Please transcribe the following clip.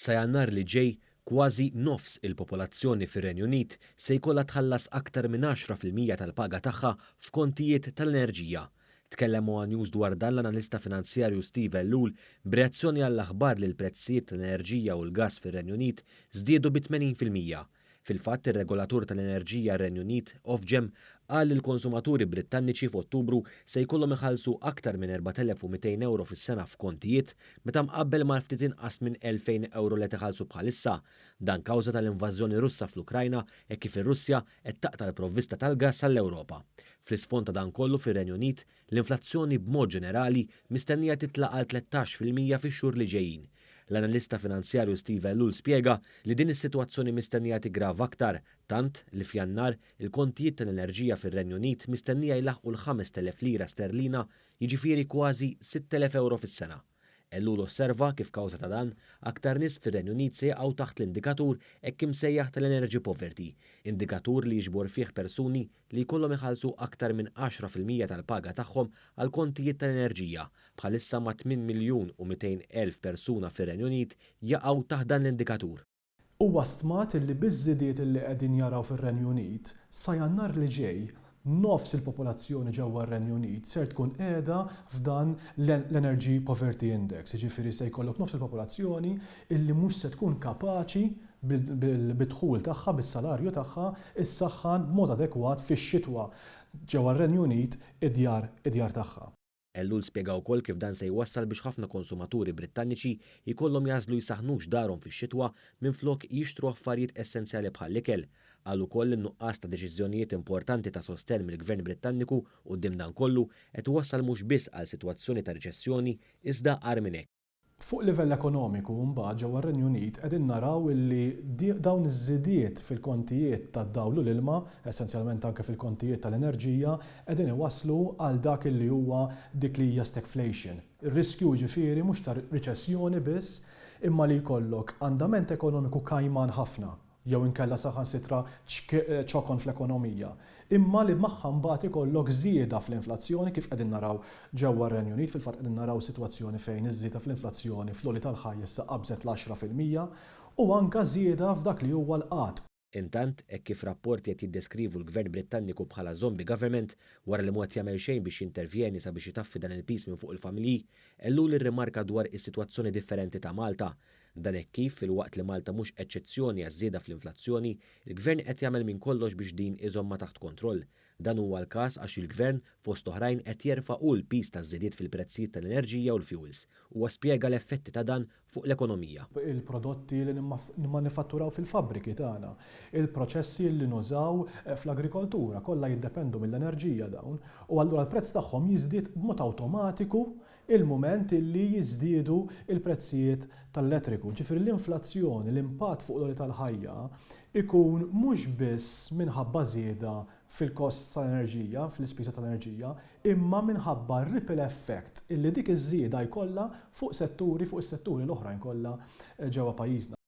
Sa jannar li ġej, kważi nofs il-popolazzjoni fir-Renju Unit se jkollha tħallas aktar minn 10% tal-paga tagħha f'kontijiet tal-enerġija. Tkellem OA News dwar dan l-analista finanzjarju Steve Ellul b'reazzjoni għall-aħbar li l-prezzijiet tal-enerġija u l-gass fir-Renju Unit żdiedu b'80%. Fil-fatt, ir-regolatur tal-enerġija r-Renju Unit, Ofgem, qal li l-konsumaturi Brittaniċi f'Ottubru se jkollhom iħallsu aktar minn 4,200 euro fis-sena f'kontijiet meta mqabbel ma' ftit inqas minn 2,000 euro li iħallsu bħalissa. Dan kawża tal-invażjoni Russa fl-Ukrajna e kif ir-Russja qed taqta' l-provvista tal-gass għall-Ewropa. Fl-isfond ta' dan kollu fir-Renju Unit, l-inflazzjoni b'mod ġenerali mistennija titlaq għal 13% fix-xhur li ġejjin. L-analista finanzjarju Steve Ellul spjega li din is-sitwazzjoni mistennija tigrava aktar, tant li f'Jannar il-kontijiet tal-enerġija fir-Renju Unit mistennija jlaħqu l-5,000 lira sterlina, jiġifieri kważi 6,000 euro fis-sena. Ellul osserva kif kawża ta' dan aktar nies fir-Renju Unit se jaqgħu taħt l-indikatur hekk imsejjaħ tal-energy poverty, indikatur li jiġbor fih persuni li jkollhom iħallsu aktar minn 10% tal-paga tagħhom għal kontijiet tal-enerġija. Bħalissa ma' 8,200,000 persuna fir-Renju Unit jaqgħu taħt dan l-indikatur. Huwa stmat li biż-żidiet li qegħdin jaraw fir-Renju Unit sa jannar li ġej nofs il-popolazzjoni ġewwa r-Renju Unit ser tkun qiegħda f'dan l-Energy Poverty Index, jiġifieri se jkollok nofs il-popolazzjoni illi mhux se tkun kapaċi bid-dħul tagħha bis-salarju tagħha issaħħan b'mod adekwat fix-xitwa ġewwa r-Renju Unit id-djar tagħha. Ellul spjega wkoll kif dan se jwassal biex ħafna konsumaturi Brittaniċi jkollhom jażlu jsaħħnux darhom fix-xitwa minflok jixtru affarijiet essenzjali bħall-ikel. Qal ukoll in-nuqqas ta' deċiżjonijiet importanti ta' sostenn mill-Gvern Brittanniku quddiem dan kollu qed iwassal mhux biss għal sitwazzjoni ta' riċessjoni iżda qar minn hekk. Fuq livell ekonomiku mbagħad ġewwa r-Renju Unit qegħdin naraw illi dawn iż-żidiet fil-kontijiet tad-dawl u l-ilma, essenzjalment anke fil-kontijiet tal-enerġija, qegħdin iwasslu għal dak illi huwa dik li hija stagflation. Ir-riskju ġifieri mhux ta' riċessjoni biss imma li jkollok andament ekonomiku kajman ħafna jew inkella saħansitra ċokon fl-ekonomija. Imma li magħha mbagħad ikollok żieda fl-inflazzjoni kif qegħdin naraw ġewwa r-Renju Unit, fil-fatt qegħdin naraw sitwazzjoni fejn iż-żieda fl-inflazzjoni fl-għoli tal-ħajja issa qabżet l-10% u anke żieda f'dak li huwa l-qatt. Intant, hekk kif rapporti qed jiddeskrivu l-Gvern Brittaniku bħala zombie government wara li mod jagħmel xejn biex jintervjeni sabiex itaffi dan il-peace minn fuq il-familji, Ellul irrimarka dwar is-sitwazzjoni differenti ta' Malta. Dan hekk kif fil-waqt li Malta mhux eċċezzjoni għaż-żieda fl-inflazzjoni, il-Gvern qed jagħmel minn kollox biex din iżomma taħt kontroll. Dan huwa l-każ għax il-Gvern fost oħrajn qed jerfa'u l-piż taż-żidiet fil-prezzijiet tal-enerġija u l-fuels u spjega l-effetti ta' dan fuq l-ekonomija. Il-prodotti li nimmanifatturaw fil-fabbriki tagħna, il-proċessi li nużaw fl-agrikoltura kollha jiddependu mill-enerġija dawn u allura l-prezz tagħhom jiżdied b'mod awtomatiku il-mument illi jiżdiedu il-prezzijiet tal-elettriku. Ġifieri l-inflazzjoni, l-impatt fuq l-għoli tal-ħajja ikun mhux biss minħabba żieda fil-kost tal-enerġija, fl-ispiża tal-enerġija, imma minħabba ripple effect illi dik iż-żieda jkollha fuq is-setturi l-oħrajn kollha ġewwa pajjiżna.